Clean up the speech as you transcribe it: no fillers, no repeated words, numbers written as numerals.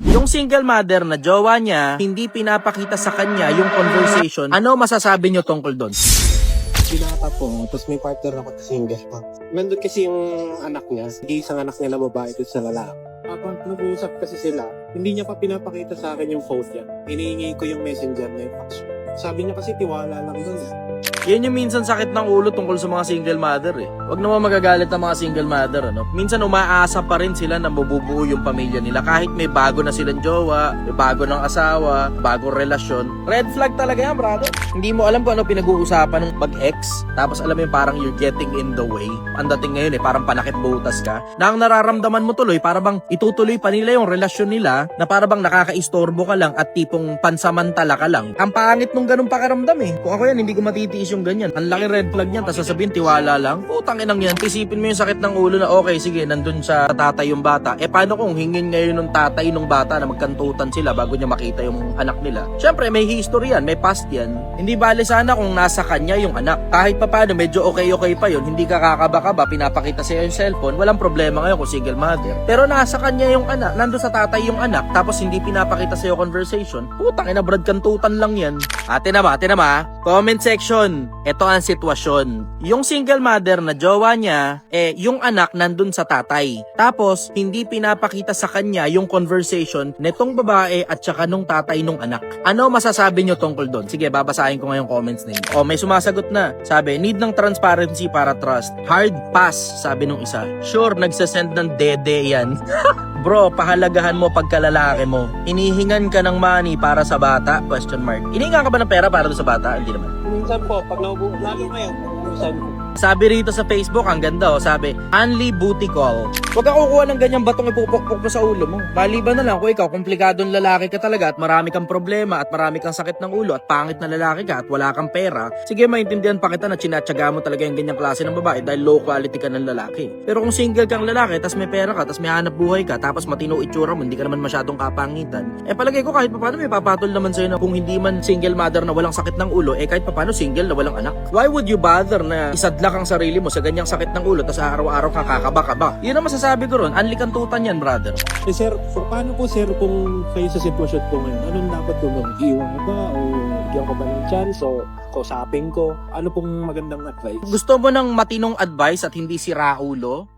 Yung single mother na jowa niya, hindi pinapakita sa kanya yung conversation. Ano masasabi nyo tungkol doon? Binata po, tapos may partner ako na single pa. Nandun kasi yung anak niya, isang anak niya na babae doon sa lalaki. Habang nag-uusap kasi sila, hindi niya pa pinapakita sa akin yung phone niya. Hinihingi ko yung messenger na yung fax. Sabi niya kasi tiwala lang doon. Yan yung minsan sakit ng ulo tungkol sa mga single mother eh. Huwag naman magagalit ang mga single mother, ano? Minsan umaasa pa rin sila na mabubuo yung pamilya nila kahit may bago na silang jowa, may bago ng asawa, bagong relasyon. Red flag talaga yan, brother. Hindi mo alam kung ano pinag-uusapan ng mag-ex, tapos alam mo yung parang you're getting in the way. Ang dating ngayon eh, parang panakit butas ka. Na ang nararamdaman mo tuloy, para bang itutuloy pa nila yung relasyon nila, na para bang nakakaistorbo ka lang at tipong pansamantala ka lang. Ang pangit nung ganun pakaramdam eh. Kung ako yan, hindi ko matitiis yung ganyan. Ang laki red flag niyan, tapos sasabihin tiwala lang. Putang inang yan. Isipin mo yung sakit ng ulo na okay, sige, nandun sa tatay yung bata. Eh paano kung hingin ngayon ng tatay ng bata na magkantutan sila bago niya makita yung anak nila? Syempre may history yan, may past yan. Hindi bale sana kung nasa kanya yung anak. Kahit pa paano medyo okay pa yun, hindi ka kakaba-kaba, pinapakita sa'yo yung cellphone, walang problema ngayon kung single mother. Pero nasa kanya yung anak, nandun sa tatay yung anak, tapos hindi pinapakita sa'yo conversation. Putang ina, brad, kantutan lang yan. Ate na ba? Comment section. Ito ang sitwasyon. Yung single mother na jowa niya, yung anak nandun sa tatay. Tapos, hindi pinapakita sa kanya yung conversation netong babae at saka nung tatay nung anak. Ano masasabi nyo tungkol doon? Sige, babasahin ko ngayong comments ninyo. O, may sumasagot na. Sabi, need ng transparency para trust. Hard pass, sabi nung isa. Sure, nagsasend ng dede yan. Bro, pahalagahan mo pagkalalaki mo. Inihingan ka ng money para sa bata? Question mark. Inihingan ka ba ng pera para doon sa bata? Hindi naman. Minsan po, pag naubo, lalo ngayon, minsan po. Sabi rito sa Facebook, ang ganda oh, sabi, Anli Booty Call. Huwag ka kukuha ng ganyang batong ipupukpok mo sa ulo mo. Maliban na lang kung ikaw, komplikadong lalaki ka talaga at marami kang problema at marami kang sakit ng ulo at pangit na lalaki ka at wala kang pera. Sige, maintindihan pa kita na chinatsaga mo talaga yung ganyang klase ng babae dahil low quality ka ng lalaki. Pero kung single kang lalaki, tas may pera ka, tas may hanap buhay ka, tapos matino itsura mo, hindi ka naman masyadong kapangitan, palagay ko kahit paano may papatol naman sa'yo na kung hindi man single mother na walang sakit ng ulo, kahit paano single na walang anak. Why would you bother na isadlak ang sarili mo sa ganyang sakit ng ulo tas araw-araw kakakaba-kaba? Yun ang masasabi ko ron, anlikantutan yan, brother. Sir, paano po sir kung kayo sa sitwasyon po ngayon? Anong dapat ko gawin? Iwan ko ba? O bigyan ko ba ng chance? O kausapin ko? Ano pong magandang advice? Gusto mo ng matinong advice at hindi si Raulo?